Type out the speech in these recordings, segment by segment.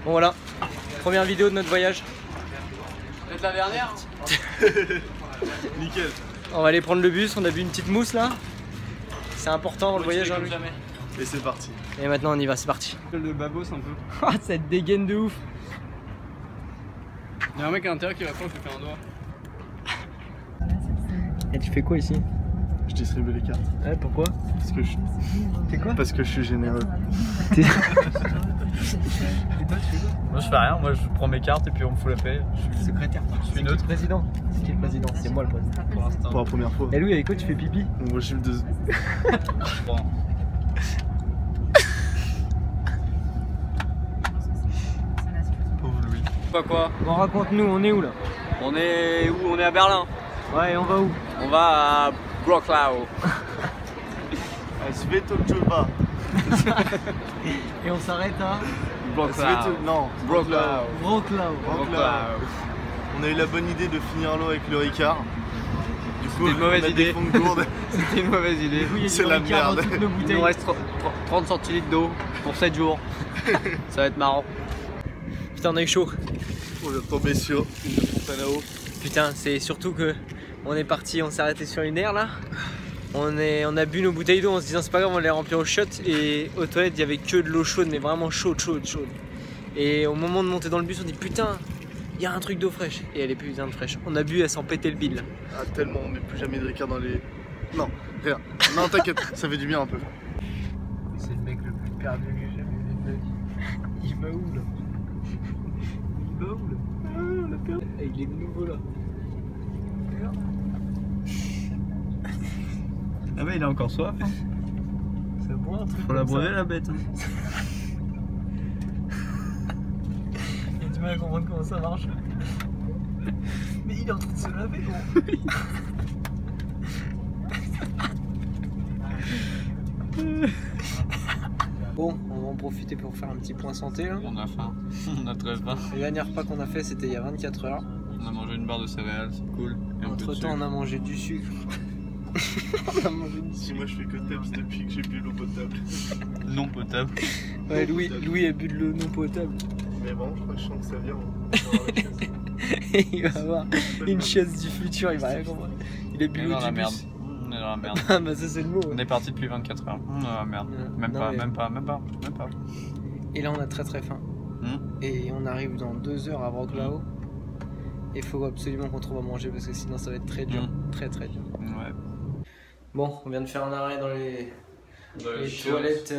Bon voilà, première vidéo de notre voyage. C'est la dernière. Nickel. On va aller prendre le bus, on a bu une petite mousse là. C'est important dans le voyage hein, lui. Et c'est parti. Et maintenant on y va, c'est parti. De babos un peu. Ah cette dégaine de ouf. Il y a un mec à l'intérieur qui va prendre, je lui fais un doigt. Et tu fais quoi ici? Je distribue les cartes. Ouais, pourquoi? Parce que je... Fais quoi? Parce que je suis généreux. Et toi tu fais quoi? Moi je fais rien, moi je prends mes cartes et puis on me fout la paix. Je suis Secrétaire. Je suis neutre. Président. C'est qui le président? C'est moi le président. Pour l'instant. Pour la première fois. Et Louis avec quoi tu fais pipi? On voit le de... Bon. Pauvre Louis. Quoi? Bon raconte-nous, on est où là? On est où? On est à Berlin. Ouais et on va où? On va à Wrocław. Svetojoba. Et on s'arrête à Non, Wrocław. Wrocław. On a eu la bonne idée de finir l'eau avec le Ricard. Du coup, C'était une mauvaise on a idée. des fonds de gourde. C'était une mauvaise idée. C'est la merde. Il nous reste 30 centilitres d'eau pour 7 jours. Ça va être marrant. Putain on a eu chaud. On est retombé sur une fontaine à eau. Putain c'est surtout que on est parti, on s'est arrêté sur une aire là. On a bu nos bouteilles d'eau en se disant c'est pas grave on les remplir au shot et aux toilettes il y avait que de l'eau chaude mais vraiment chaude. Et au moment de monter dans le bus on dit putain il y a un truc d'eau fraîche et elle est plus putain de fraîche. On a bu, elle s'en pétait le bide. Ah tellement, on met plus jamais de Ricard dans les... Non, rien. Non t'inquiète, ça fait du bien un peu. C'est le mec le plus perdu que j'ai jamais vu de ma vie. Il va où là? Il va où là? Ah, on l'a perdu. Et il est nouveau là. Ah bah il a encore soif. Ça boit un truc. Faut la broyer la bête. Il a du mal à comprendre comment ça marche. Mais il est en train de se laver gros. Bon, on va en profiter pour faire un petit point santé là. On a faim. On a très faim. Le dernier repas qu'on a fait c'était il y a 24 heures. On a mangé une barre de céréales, c'est cool. Et Entre temps on a mangé du sucre. On a mangé du Si sucre. moi je fais que TEPS depuis que j'ai bu l'eau potable. non potable. Ouais, Louis a bu de l'eau non potable. Mais bon, je crois que je sens que ça vient. Il va avoir une chaise du futur, il va rien comprendre. Il a bu On est l'eau dans la du merde. bus. On est dans la merde. Ah bah ça c'est le mot. On est parti depuis 24 heures. On est dans la merde. Même Non, pas, mais- même pas. Et là on a très faim. Et on arrive dans 2 heures à Wrocław. Et il faut absolument qu'on trouve à manger parce que sinon ça va être très dur. Très dur. Ouais. Bon, on vient de faire un arrêt dans les toilettes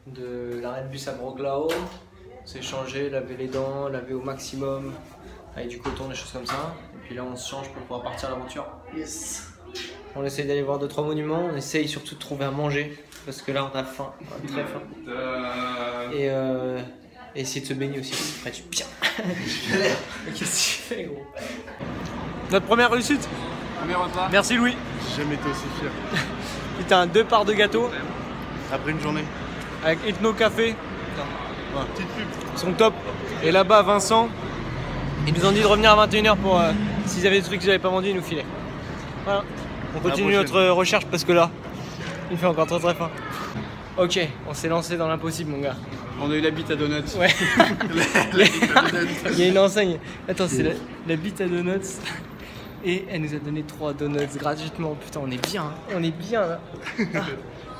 de l'arrêt de bus à Wrocław. On s'est changé, lavé les dents, lavé au maximum avec du coton, des choses comme ça. Et puis là on se change pour pouvoir partir à l'aventure. Yes. On essaye d'aller voir 2-3 monuments, on essaye surtout de trouver à manger parce que là on a faim, on a très faim. Et essayer de se baigner aussi, ça ferait du bien. Mais qu'est-ce que tu fais gros? Notre première réussite. Premier repas. Merci Louis. J'ai jamais été aussi fier. Putain, 2 parts de gâteau Après une journée. avec Ethno Café. Petite pub. Ils sont top. Et là-bas, Vincent, ils nous ont dit de revenir à 21 h pour s'ils avaient des trucs qu'ils n'avaient pas vendus, ils nous filaient. Voilà. On continue notre recherche parce que là, il fait encore très faim. Ok, on s'est lancé dans l'impossible, mon gars. On a eu la bite à donuts. Ouais. Il y a une enseigne. Attends, c'est la bite à donuts. Et elle nous a donné 3 donuts gratuitement. Putain, on est bien. Hein. On est bien là. Ah.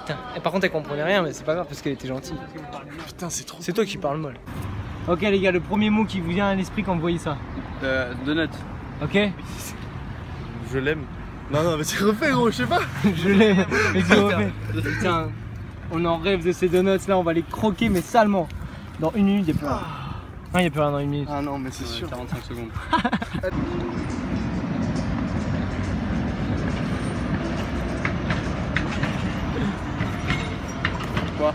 Putain. Et par contre, elle comprenait rien, mais c'est pas grave parce qu'elle était gentille. Putain, c'est trop. C'est toi qui parles mal. Ok les gars, le premier mot qui vous vient à l'esprit quand vous voyez ça. Donuts. Ok. Je l'aime. Non, mais c'est refait, gros, je sais pas. Je l'aime. Mais tu refais. Putain, on en rêve de ces donuts là, on va les croquer mais salement. Dans 1 minute, il n'y a plus rien. Non, il n'y a plus rien dans 1 minute. Ah non, mais c'est sûr. 45 secondes. Quoi?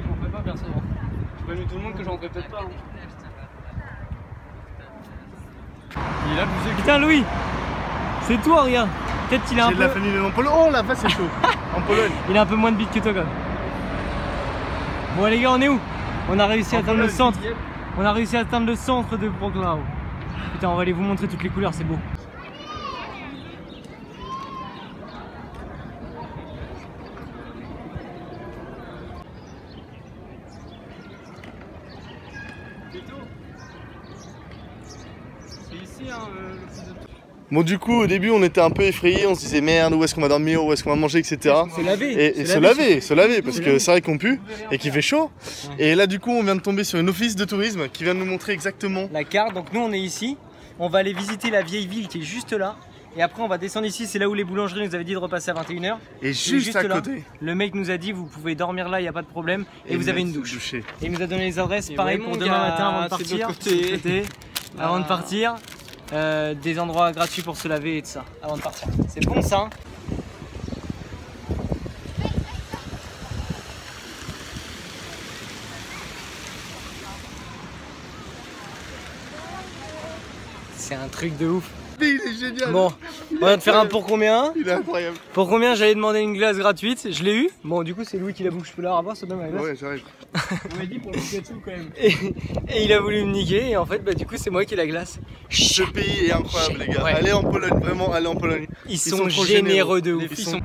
J'en fais pas perso. Je préviens tout le monde que j'en ferai peut-être pas. Il est abusé. Putain Louis, c'est toi, regarde. Peut-être qu'il a un J'ai de la peu... famille en Pologne. Oh là-bas, c'est chaud. En Pologne. Il a un peu moins de bite que toi quand même. Bon les gars, on est où? On a réussi à atteindre le centre. On a réussi à atteindre le centre de Wrocław. Putain, on va aller vous montrer toutes les couleurs, c'est beau. Bon du coup au début on était un peu effrayés, on se disait merde où est-ce qu'on va dormir, où est-ce qu'on va manger, etc. Se laver parce que c'est vrai qu'on pue et qu'il fait chaud. Ouais. Et là du coup on vient de tomber sur une office de tourisme qui vient de nous montrer exactement la carte. Donc nous on est ici, on va aller visiter la vieille ville qui est juste là. Et après on va descendre ici, c'est là où les boulangeries nous avaient dit de repasser à 21 h. Et juste à côté là, le mec nous a dit vous pouvez dormir là, il n'y a pas de problème. Et vous avez une douche. Et il nous a donné les adresses, et pareil pour demain matin avant de partir. Avant de partir. Des endroits gratuits pour se laver et tout ça avant de partir. C'est bon ça hein. C'est un truc de ouf. Il est génial. Bon, on va te faire un pour combien. Il est incroyable. Pour combien j'allais demander une glace gratuite, je l'ai eu. Bon du coup c'est Louis qui la bouge, je peux la revoir, ça donne la glace. Ouais j'arrive. On m'a dit pour le tout quand même. Et il a voulu me niquer et en fait bah du coup c'est moi qui ai la glace. Ce pays est incroyable les gars. Ouais. Allez en Pologne, vraiment allez en Pologne. Ils sont généreux de ouf. Ils sont...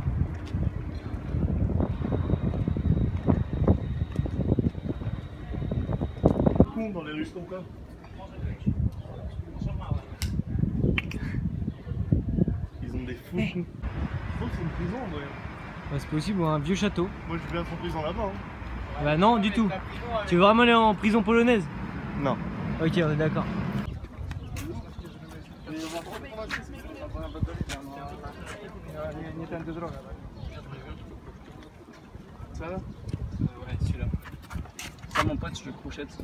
dans les rues comme ça. Ils ont des fous. Je pense que c'est une prison en vrai. Bah, c'est possible, un vieux château. Moi je veux bien être en prison là-bas. Hein. Bah non du tout. Tu veux vraiment aller en prison polonaise? Non. Ok on est d'accord. Ça va? Ouais celui-là. Ça mon pote je le crochette.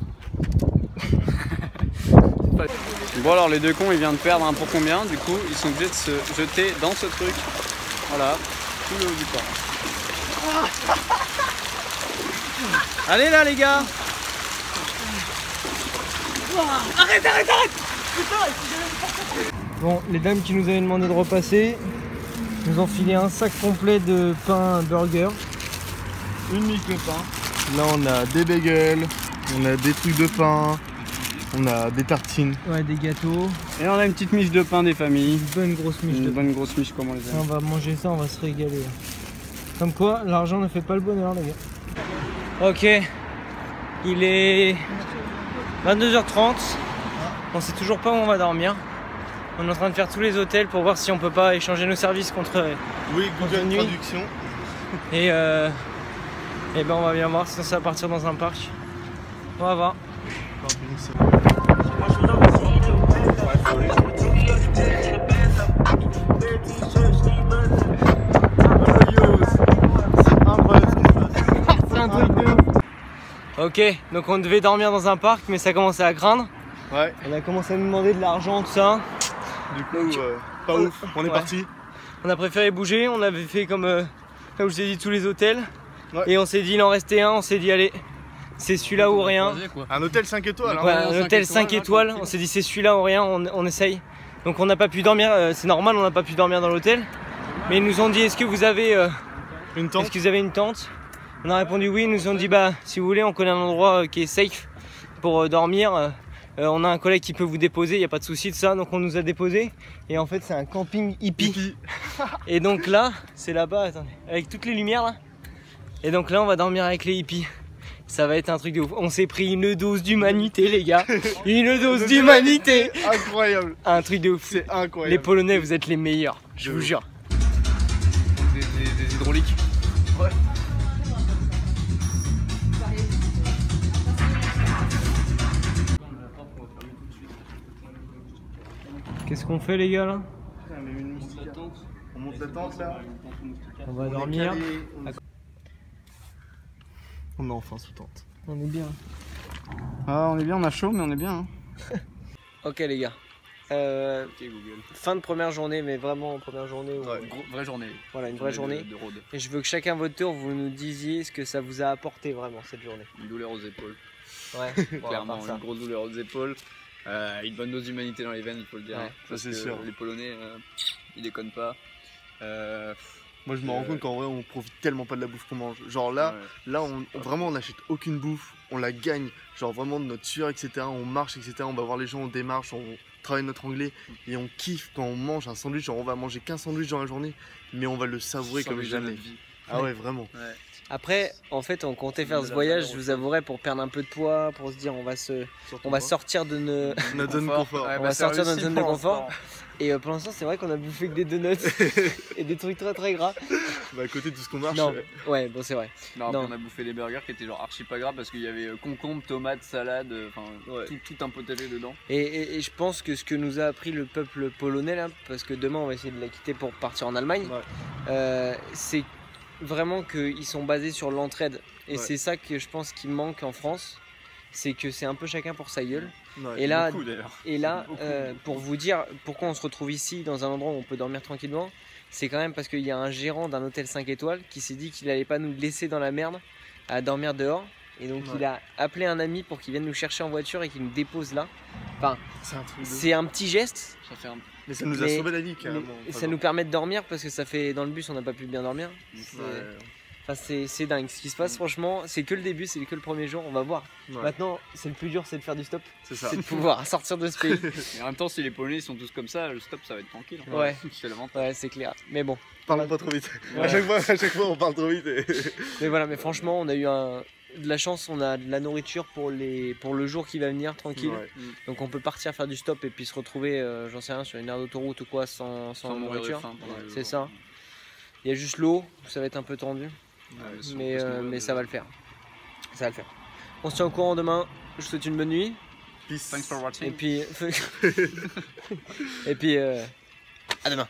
Bon alors les deux cons ils viennent de perdre un pour combien, du coup ils sont obligés de se jeter dans ce truc. Voilà, tout le haut du corps. Allez là les gars. Arrête. Bon, les dames qui nous avaient demandé de repasser nous ont filé un sac complet de pain burger. Une miche de pain. Là on a des bagels, on a des trucs de pain, on a des tartines. Ouais, des gâteaux. Et on a une petite miche de pain des familles. Une bonne grosse miche de pain. Une bonne grosse miche comme on les aime. On va manger ça, on va se régaler. Comme quoi, l'argent ne fait pas le bonheur les gars. Ok, il est 22h30. On sait toujours pas où on va dormir. On est en train de faire tous les hôtels pour voir si on peut pas échanger nos services contre Google nuit. Traduction. Et ben on va bien voir si ça va partir dans un parc. On va voir. C'est un truc de ouf. Ok, donc on devait dormir dans un parc mais ça commençait à craindre. Ouais. On a commencé à nous demander de l'argent, tout ça. Du coup, pas ouf, on est parti. On a préféré bouger, on avait fait comme je vous ai dit tous les hôtels. Ouais. Et on s'est dit il en restait un, on s'est dit allez, c'est celui-là ou rien. Un hôtel 5 étoiles. Ouais, Hein. un hôtel 5 étoiles, on s'est dit c'est celui-là ou rien, on essaye. Donc on n'a pas pu dormir, c'est normal, on n'a pas pu dormir dans l'hôtel. Mais ils nous ont dit est-ce que vous avez une tente? Est-ce que vous avez une tente? On a répondu oui, ils nous ont dit bah si vous voulez on connaît un endroit qui est safe pour dormir. On a un collègue qui peut vous déposer, il n'y a pas de souci de ça, donc on nous a déposé. Et en fait c'est un camping hippie. Et donc là, c'est là-bas, attendez, avec toutes les lumières là. Et donc là on va dormir avec les hippies. Ça va être un truc de ouf. On s'est pris une dose d'humanité les gars. Une dose d'humanité. Incroyable. Un truc de ouf. C'est incroyable. Les Polonais vous êtes les meilleurs, je vous jure. Des hydrauliques. Ouais. Qu'est-ce qu'on fait les gars là? On monte la tente là. On va dormir. On est enfin sous tente. On est bien. Ah on est bien, on a chaud mais on est bien. Hein. Ok les gars. Fin de première journée, mais vraiment première journée. Ouais, vraie journée. Voilà, une vraie journée. De road. Et je veux que chacun votre tour vous nous disiez ce que ça vous a apporté vraiment cette journée. Une douleur aux épaules. Ouais, clairement, une grosse douleur aux épaules. Une bonne dose d'humanité dans les veines, il faut le dire. Ouais, ça c'est sûr. Les Polonais, ils déconnent pas. Moi je me rends compte qu'en vrai on profite tellement pas de la bouffe qu'on mange. Genre là, ouais. là vraiment on n'achète aucune bouffe. on la gagne, genre vraiment de notre sueur, etc. On marche, etc. On va voir les gens, on démarche, on travaille notre anglais et on kiffe quand on mange un sandwich. Genre on va manger qu'un sandwich dans la journée, mais on va le savourer comme jamais. Ah ouais, vraiment. Ouais. Après, en fait, on comptait faire ce voyage, je vous avouerai, pour perdre un peu de poids, pour se dire on va sortir de notre zone de confort. On va sortir de notre zone de confort. Et pour l'instant, c'est vrai qu'on a bouffé que des donuts et des trucs très très gras. Bah, à côté de tout ce qu'on marche. Non, ouais, bon, c'est vrai. Non, on a bouffé des burgers qui étaient genre archi pas gras parce qu'il y avait concombre, tomates, salade, enfin tout un potager dedans. Et je pense que ce que nous a appris le peuple polonais là, parce que demain on va essayer de la quitter pour partir en Allemagne, c'est vraiment qu'ils sont basés sur l'entraide. Et c'est ça que je pense qui manque en France. C'est que c'est un peu chacun pour sa gueule. Ouais, et là, beaucoup, pour vous dire pourquoi on se retrouve ici dans un endroit où on peut dormir tranquillement, c'est quand même parce qu'il y a un gérant d'un hôtel 5 étoiles qui s'est dit qu'il n'allait pas nous laisser dans la merde à dormir dehors. Et donc il a appelé un ami pour qu'il vienne nous chercher en voiture et qu'il nous dépose là. Enfin, c'est un petit geste. Mais ça nous a sauvé la vie carrément. Ça nous permet de dormir parce que ça fait dans le bus on n'a pas pu bien dormir. Enfin, c'est dingue ce qui se passe, franchement, c'est que le début, c'est que le premier jour, on va voir. Maintenant, c'est le plus dur, c'est de faire du stop. C'est de pouvoir sortir de ce pays. Et en même temps, si les Polonais sont tous comme ça, le stop ça va être tranquille. Ouais, c'est l'avantage. Ouais, c'est clair. Mais bon. Parlons pas trop vite. À chaque fois, on parle trop vite. Mais voilà, mais franchement, on a eu de la chance, on a de la nourriture pour le jour qui va venir, tranquille. Donc on peut partir faire du stop et puis se retrouver, j'en sais rien, sur une aire d'autoroute ou quoi, sans nourriture. C'est ça. Il y a juste l'eau, ça va être un peu tendu. Mais ça va le faire. Ça va le faire. On se tient au courant demain. Je vous souhaite une bonne nuit. Peace. Thanks for watching. Et puis à demain.